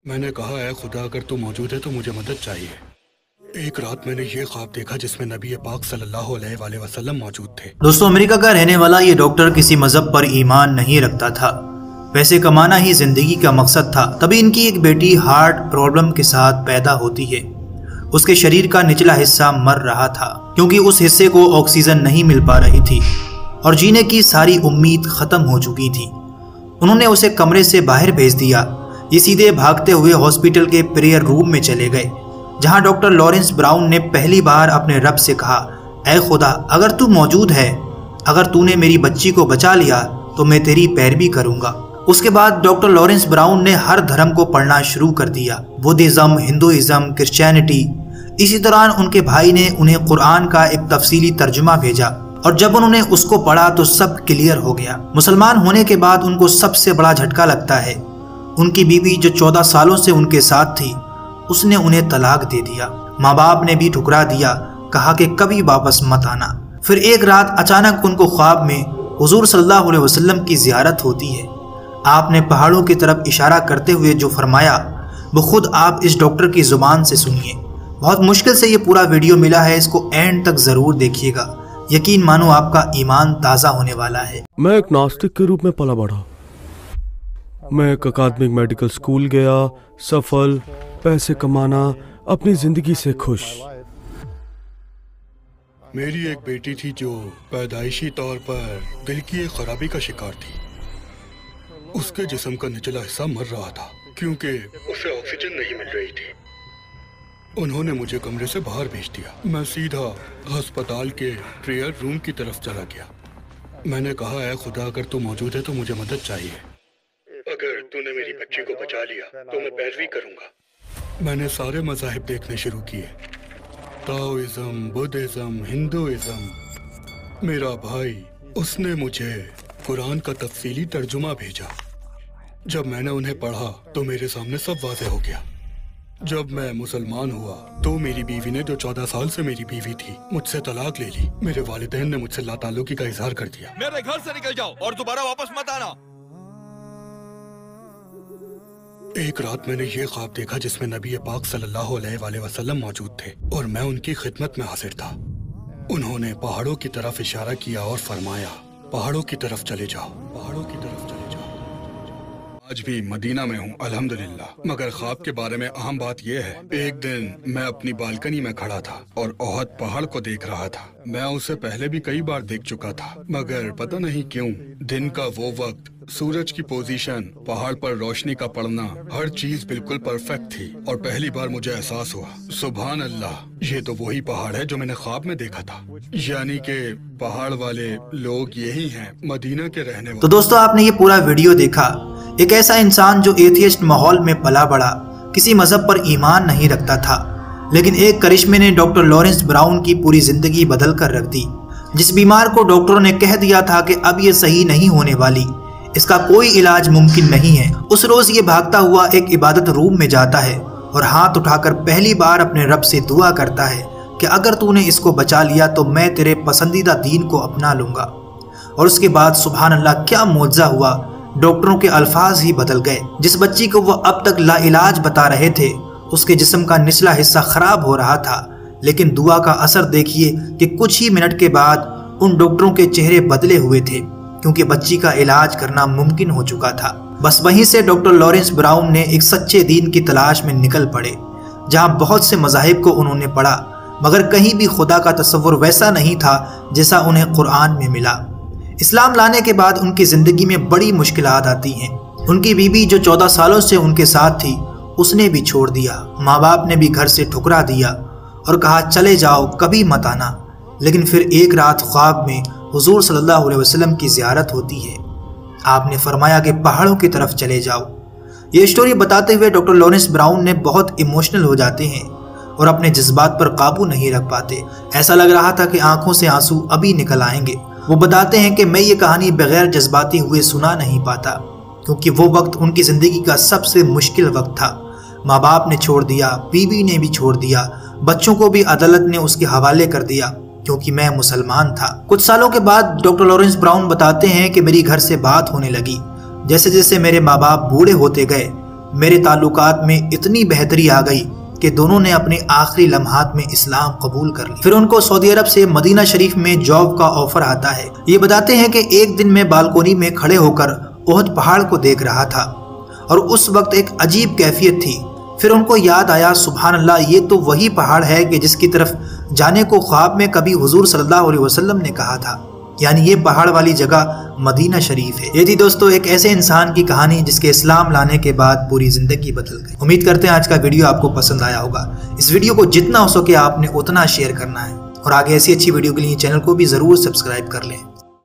मैंने कहा है खुदा अगर तू मौजूद है तो मुझे मदद चाहिए। एक रात मैंने ये ख्वाब देखा जिसमें नबी पाक सल्लल्लाहु अलैहि वसल्लम मौजूद थे। दोस्तों, अमेरिका का रहने वाला ये डॉक्टर किसी मजहब पर ईमान नहीं रखता था। पैसे कमाना ही जिंदगी का मकसद था। तभी इनकी एक बेटी हार्ट प्रॉब्लम के साथ पैदा होती है। उसके शरीर का निचला हिस्सा मर रहा था क्योंकि उस हिस्से को ऑक्सीजन नहीं मिल पा रही थी और जीने की सारी उम्मीद खत्म हो चुकी थी। उन्होंने उसे कमरे से बाहर भेज दिया। ये सीधे भागते हुए हॉस्पिटल के प्रेयर रूम में चले गए, जहां डॉक्टर लॉरेंस ब्राउन ने पहली बार अपने रब से कहा, ऐ खुदा अगर तू मौजूद है, अगर तूने मेरी बच्ची को बचा लिया तो मैं तेरी पैरवी करूंगा। उसके बाद डॉक्टर लॉरेंस ब्राउन ने हर धर्म को पढ़ना शुरू कर दिया, बुद्धिज्म, हिंदुइज्म, क्रिश्चियनिटी। इसी दौरान उनके भाई ने उन्हें कुरान का एक तफसीली तर्जुमा भेजा और जब उन्होंने उसको पढ़ा तो सब क्लियर हो गया। मुसलमान होने के बाद उनको सबसे बड़ा झटका लगता है। उनकी बीवी जो 14 सालों से उनके साथ थी, उसने उन्हें तलाक दे दिया। माँ बाप ने भी ठुकरा दिया, कहा कि कभी वापस मत आना। फिर एक रात अचानक उनको ख्वाब में हुजूर सल्लल्लाहु अलैहि वसल्लम की ज़ियारत होती है। आपने पहाड़ों की तरफ इशारा करते हुए जो फरमाया वो खुद आप इस डॉक्टर की ज़ुबान से सुनिए। बहुत मुश्किल से ये पूरा वीडियो मिला है, इसको एंड तक ज़रूर देखिएगा। यकीन मानो आपका ईमान ताज़ा होने वाला है। मैं एक नास्तिक के रूप में पला बढ़ा। मैं एक अकादमिक मेडिकल स्कूल गया, सफल, पैसे कमाना, अपनी जिंदगी से खुश। मेरी एक बेटी थी जो पैदाइशी तौर पर दिल की एक खराबी का शिकार थी। उसके जिस्म का निचला हिस्सा मर रहा था क्योंकि उसे ऑक्सीजन नहीं मिल रही थी। उन्होंने मुझे कमरे से बाहर भेज दिया। मैं सीधा अस्पताल के प्रेयर रूम की तरफ चला गया। मैंने कहा, है खुदा अगर तू मौजूद है तो मुझे मदद चाहिए। अगर तूने मेरी बच्ची को बचा लिया तो मैं पैरवी करूंगा। मैंने सारे मज़ाहिब देखने शुरू किए, ताओइज्म, बुद्धिज्म, हिंदुइज्म। मेरा भाई उसने मुझे कुरान का तफसीली तर्जुमा भेजा। जब मैंने उन्हें पढ़ा तो मेरे सामने सब वाज़ेह हो गया। जब मैं मुसलमान हुआ तो मेरी बीवी ने, जो 14 साल से मेरी बीवी थी, मुझसे तलाक ले ली। मेरे वालिदैन ने मुझसे लाताल्लुकी का इजहार कर दिया। मेरे घर से निकल जाओ और दोबारा वापस मत आना। एक रात मैंने ये ख्वाब देखा जिसमें नबी पाक सल्लल्लाहु अलैहि वसल्लम मौजूद थे और मैं उनकी खिदमत में हाजिर था। उन्होंने पहाड़ों की तरफ इशारा किया और फरमाया, पहाड़ों की तरफ चले जाओ, पहाड़ों की तरफ चले जाओ। आज भी मदीना में हूँ अल्हम्दुलिल्लाह। मगर ख्वाब के बारे में अहम बात यह है, एक दिन मैं अपनी बालकनी में खड़ा था और ओहद पहाड़ को देख रहा था। मैं उसे पहले भी कई बार देख चुका था, मगर पता नहीं क्यों दिन का वो वक्त, सूरज की पोजीशन, पहाड़ पर रोशनी का पड़ना, हर चीज बिल्कुल परफेक्ट थी। और पहली बार मुझे एहसास हुआ, सुभान अल्लाह, ये तो वही पहाड़ है जो मैंने ख्वाब में देखा था। यानी कि पहाड़ वाले लोग यही हैं, मदीना के रहने वाले। तो दोस्तों, आपने ये पूरा वीडियो देखा। एक ऐसा इंसान जो एथियस्ट माहौल में पला बड़ा, किसी मजहब पर ईमान नहीं रखता था, लेकिन एक करिश्मे ने डॉक्टर लॉरेंस ब्राउन की पूरी जिंदगी बदल कर रख दी। जिस बीमार को डॉक्टरों ने कह दिया था कि अब ये सही नहीं होने वाली, इसका कोई इलाज मुमकिन नहीं है, उस रोज ये भागता हुआ एक इबादत रूम में जाता है और हाथ उठाकर पहली बार अपने रब से दुआ करता है कि अगर तूने इसको बचा लिया तो मैं तेरे पसंदीदा दीन को अपना लूंगा। और उसके बाद सुभान अल्लाह, क्या मौजज़ा हुआ, डॉक्टरों के अल्फाज ही बदल गए। जिस बच्ची को वो अब तक लाइलाज बता रहे थे, उसके जिस्म का निचला हिस्सा खराब हो रहा था, लेकिन दुआ का असर देखिए कि कुछ ही मिनट के बाद उन डॉक्टरों के चेहरे बदले हुए थे, क्योंकि बच्ची का इलाज करना मुमकिन हो चुका था। बस वहीं से डॉक्टर लॉरेंस ब्राउन ने एक सच्चे दीन की तलाश में निकल पड़े, जहां बहुत से मज़ाहिब को उन्होंने पढ़ा, मगर कहीं भी खुदा का तस्वुर वैसा नहीं था जैसा उन्हें कुरान में मिला। इस्लाम लाने के बाद उनकी ज़िंदगी में बड़ी मुश्किलात आती हैं। उनकी बीवी जो 14 सालों से उनके साथ थी, उसने भी छोड़ दिया। माँ बाप ने भी घर से ठुकरा दिया और कहा, चले जाओ, कभी मत आना। लेकिन फिर एक रात ख्वाब में हुजूर सल्लल्लाहु अलैहि वसल्लम की ज़ियारत होती है। आपने फरमाया कि पहाड़ों की तरफ चले जाओ। ये स्टोरी बताते हुए डॉक्टर लॉरेंस ब्राउन ने बहुत इमोशनल हो जाते हैं और अपने जज्बात पर काबू नहीं रख पाते। ऐसा लग रहा था कि आंखों से आंसू अभी निकल आएंगे। वो बताते हैं कि मैं ये कहानी बगैर जज्बाती हुए सुना नहीं पाता, क्योंकि वो वक्त उनकी ज़िंदगी का सबसे मुश्किल वक्त था। माँ बाप ने छोड़ दिया, बीवी ने भी छोड़ दिया, बच्चों को भी अदालत ने उसके हवाले कर दिया, क्योंकि मैं मुसलमान था। कुछ सालों के बाद डॉक्टर लॉरेंस ब्राउन बताते हैं कि मेरी घर से बात होने लगी। जैसे जैसे मेरे माँ बाप बूढ़े होते गए, میرے تعلقات میں اتنی بہتری آ گئی کہ دونوں نے اپنے آخری لمحات میں اسلام قبول کر لی۔ پھر ان کو سعودی عرب سے مدینہ شریف میں جاب کا آفر آتا ہے۔ یہ بتاتے ہیں کہ ایک دن میں بالکونی میں کھڑے ہو کر احد پہاڑ کو دیکھ رہا تھا اور اس وقت ایک عجیب کیفیت تھی۔ پھر ان کو یاد آیا سبحان اللہ، یہ تو وہی پہاڑ ہے کہ جس کی طرف جانے کو خواب میں کبھی حضور صلی اللہ علیہ وسلم نے کہا تھا، یعنی یہ پہاڑ والی جگہ مدینہ شریف ہے۔ یہ تھی دوستو ایک ایسے انسان کی کہانی جس کے اسلام لانے کے بعد پوری زندگی بدل گئی۔ امید کرتے ہیں آج کا ویڈیو آپ کو پسند آیا ہوگا۔ اس ویڈیو کو جتنا ہو سکے آپ نے اتنا شیئر کرنا ہے اور آگے ایسی اچھی ویڈیو کے لیے چینل کو بھی ضرور سبسکرائب کر لیں۔